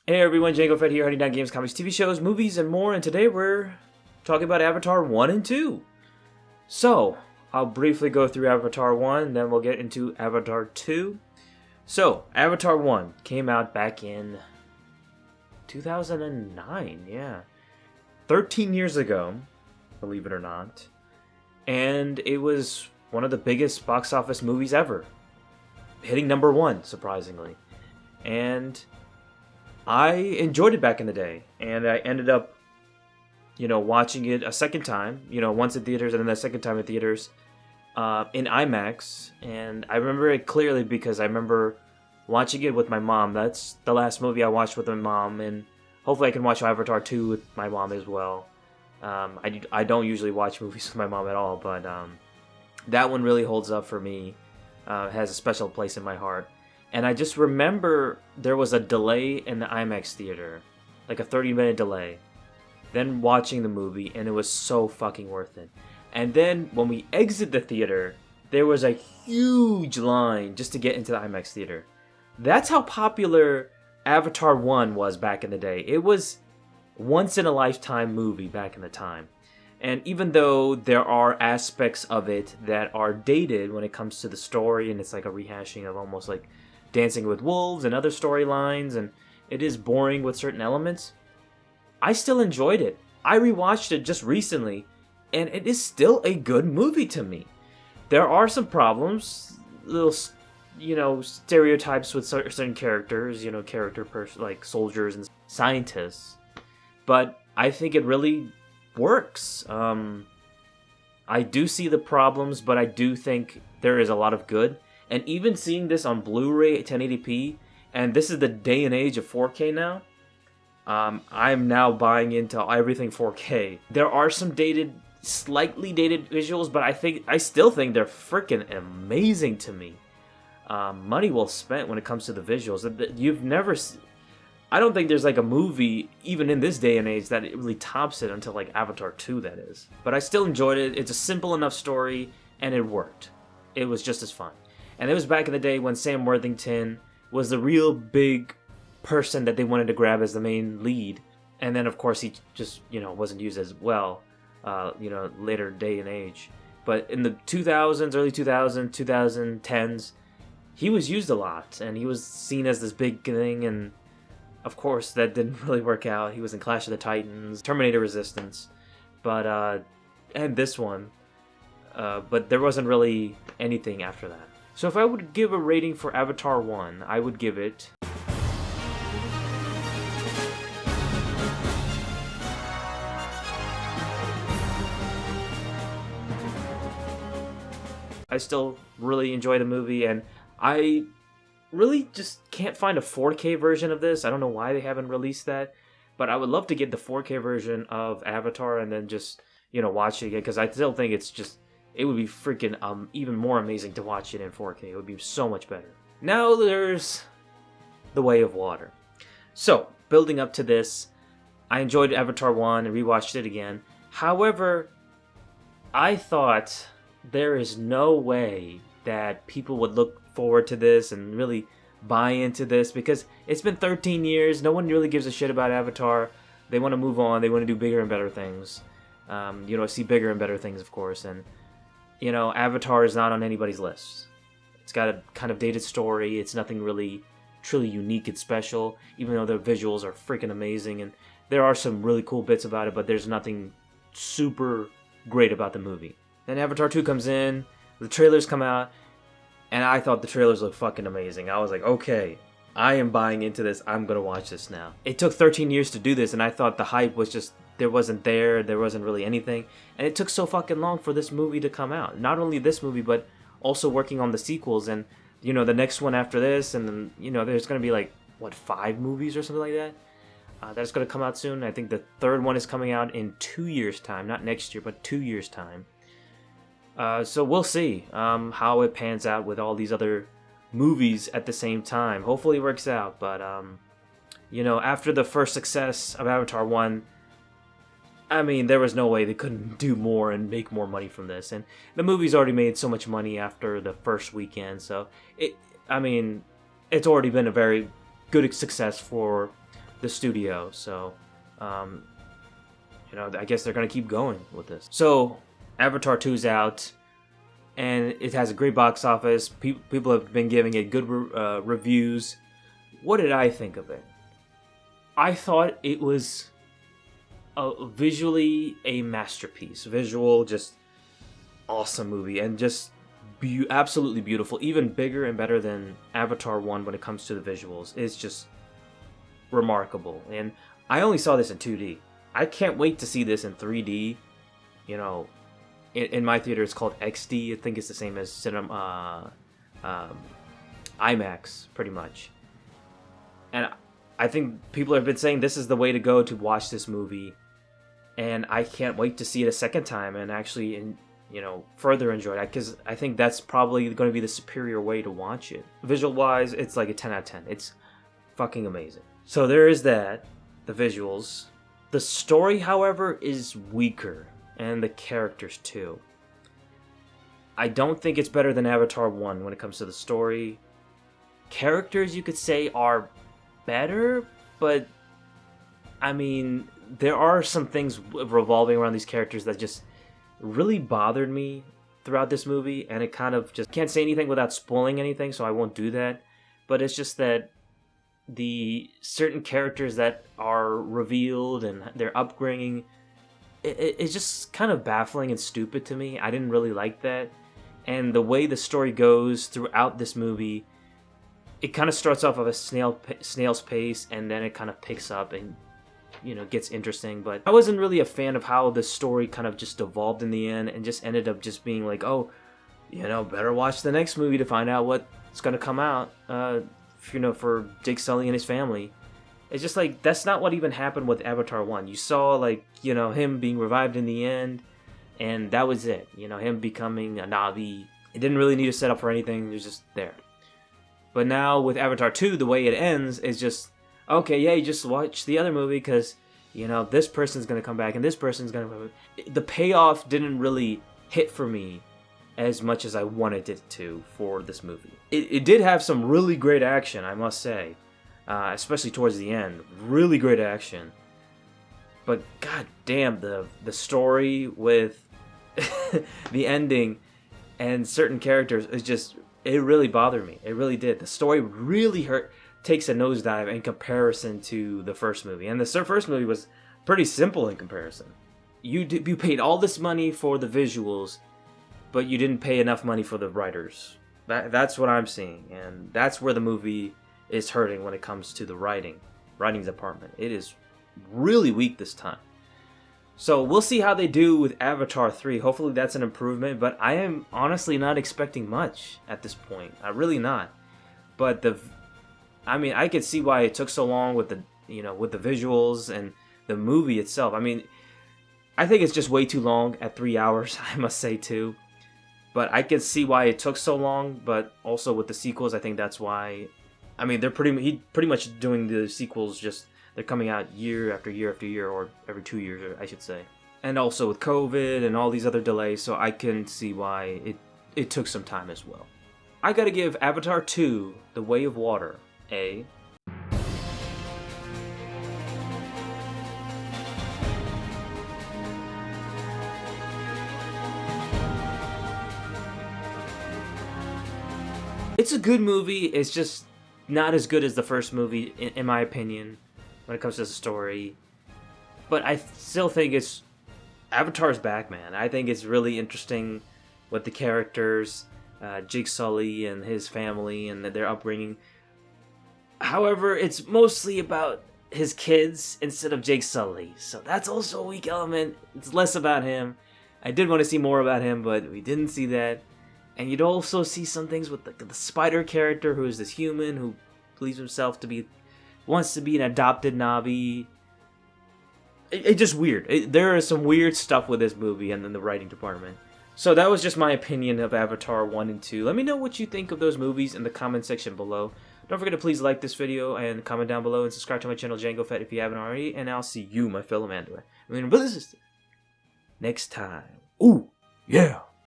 Hey everyone, Django Fett here, hunting down games, comics, TV shows, movies, and more, and today we're talking about Avatar 1 and 2. So, I'll briefly go through Avatar 1, then we'll get into Avatar 2. So, Avatar 1 came out back in 2009, yeah. 13 years ago, believe it or not. And it was one of the biggest box office movies ever. Hitting number 1, surprisingly. And I enjoyed it back in the day, and I ended up, watching it a second time, once in theaters and then the second time in theaters, in IMAX, and I remember it clearly because I remember watching it with my mom. That's the last movie I watched with my mom, and hopefully I can watch Avatar 2 with my mom as well. I don't usually watch movies with my mom at all, but that one really holds up for me, has a special place in my heart. And I just remember there was a delay in the IMAX theater, like a 30-minute delay. Then watching the movie, and it was so fucking worth it. And then when we exit the theater, there was a huge line just to get into the IMAX theater. That's how popular Avatar 1 was back in the day. It was once-in-a-lifetime movie back in the time. And even though there are aspects of it that are dated when it comes to the story, and it's like a rehashing of almost like Dancing with Wolves and other storylines, and it is boring with certain elements, I still enjoyed it. I rewatched it just recently, and it is still a good movie to me. There are some problems, little, stereotypes with certain characters, like soldiers and scientists, but I think it really works. I do see the problems, but I do think there is a lot of good. And even seeing this on Blu-ray 1080p, and this is the day and age of 4K now, I'm now buying into everything 4K. There are some slightly dated visuals, but I still think they're freaking amazing to me. Money well spent when it comes to the visuals. I don't think there's like a movie, even in this day and age, that it really tops it until like Avatar 2, that is. But I still enjoyed it. It's a simple enough story, and it worked. It was just as fun. And it was back in the day when Sam Worthington was the real big person that they wanted to grab as the main lead. And then, of course, he just, wasn't used as well, later day and age. But in the 2000s, early 2000s, 2010s, he was used a lot. And he was seen as this big thing. And, of course, that didn't really work out. He was in Clash of the Titans, Terminator Resistance. But, and this one. But there wasn't really anything after that. So if I would give a rating for Avatar 1, I would give it... I still really enjoy the movie, and I really just can't find a 4K version of this. I don't know why they haven't released that, but I would love to get the 4K version of Avatar and then just, watch it again, because I still think it would be freaking even more amazing to watch it in 4K. It would be so much better. Now there's The Way of Water. So, building up to this, I enjoyed Avatar 1 and rewatched it again. However, I thought there is no way that people would look forward to this and really buy into this, because it's been 13 years. No one really gives a shit about Avatar. They want to move on. They want to do bigger and better things. See bigger and better things, of course, and Avatar is not on anybody's list. It's got a kind of dated story. It's nothing really truly unique and special, even though the visuals are freaking amazing, and there are some really cool bits about it, but there's nothing super great about the movie. Then Avatar 2 comes in, the trailers come out, and I thought the trailers looked fucking amazing. I was like, okay, I am buying into this. I'm going to watch this now. It took 13 years to do this, and I thought the hype was just... There wasn't really anything. And it took so fucking long for this movie to come out. Not only this movie, but also working on the sequels. And, the next one after this. And then, there's going to be 5 movies or something like that? That's going to come out soon. I think the third one is coming out in 2 years' time. Not next year, but 2 years' time. So we'll see how it pans out with all these other movies at the same time. Hopefully it works out. But, after the first success of Avatar 1... I mean, there was no way they couldn't do more and make more money from this. And the movie's already made so much money after the first weekend. So, it's already been a very good success for the studio. So, I guess they're gonna keep going with this. So, Avatar 2's out, and it has a great box office. People have been giving it good reviews. What did I think of it? I thought it was visually a masterpiece. Visual, just awesome movie, and just absolutely beautiful. Even bigger and better than Avatar 1 when it comes to the visuals. It's just remarkable. And I only saw this in 2D. I can't wait to see this in 3D. In my theater, it's called XD. I think it's the same as cinema, IMAX, pretty much. And I think people have been saying this is the way to go to watch this movie. And I can't wait to see it a second time and actually, further enjoy it. Because I think that's probably going to be the superior way to watch it. Visual-wise, it's like a 10 out of 10. It's fucking amazing. So there is that, the visuals. The story, however, is weaker. And the characters, too. I don't think it's better than Avatar 1 when it comes to the story. Characters, you could say, are better, but I mean, there are some things revolving around these characters that just really bothered me throughout this movie, and it kind of just can't say anything without spoiling anything, so I won't do that. But it's just that the certain characters that are revealed and their upbringing, it's just kind of baffling and stupid to me. I didn't really like that. And the way the story goes throughout this movie, it kind of starts off of a snail's pace, and then it kind of picks up and, gets interesting. But I wasn't really a fan of how the story kind of just evolved in the end and just ended up just being like, oh, better watch the next movie to find out what's going to come out, for Jake Sully and his family. It's just like, that's not what even happened with Avatar 1. You saw, him being revived in the end, and that was it. Him becoming a Na'vi. It didn't really need a setup for anything. It was just there. But now with Avatar 2, the way it ends is just, okay, yeah, you just watch the other movie because, this person's going to come back and this person's going to come back. The payoff didn't really hit for me as much as I wanted it to for this movie. It did have some really great action, I must say. Especially towards the end. Really great action. But god damn, the story with the ending and certain characters is just, it really bothered me. It really did. The story really takes a nosedive in comparison to the first movie. And the first movie was pretty simple in comparison. You paid all this money for the visuals, but you didn't pay enough money for the writers. That's what I'm seeing. And that's where the movie is hurting when it comes to the writing department. It is really weak this time. So we'll see how they do with Avatar 3. Hopefully that's an improvement, but I am honestly not expecting much at this point. I'm really not. But I could see why it took so long with the visuals and the movie itself. I think it's just way too long at 3 hours, I must say too. But I can see why it took so long, but also with the sequels, I think that's why. They're pretty much doing the sequels, just they're coming out year after year after year, or every 2 years, I should say. And also with COVID and all these other delays, so I can see why it took some time as well. I gotta give Avatar 2, The Way of Water, a... It's a good movie, it's just not as good as the first movie, in my opinion, when it comes to the story. But I still think Avatar's back, man. I think it's really interesting with the characters, Jake Sully and his family and their upbringing. However, it's mostly about his kids instead of Jake Sully. So that's also a weak element. It's less about him. I did want to see more about him, but we didn't see that. And you'd also see some things with the spider character, who is this human who believes himself wants to be an adopted Na'vi. It's just weird. There is some weird stuff with this movie and then the writing department. So that was just my opinion of Avatar 1 and 2. Let me know what you think of those movies in the comment section below. Don't forget to please like this video and comment down below and subscribe to my channel Django Fett if you haven't already. And I'll see you, my fellow Mandalorian. Next time. Ooh, yeah.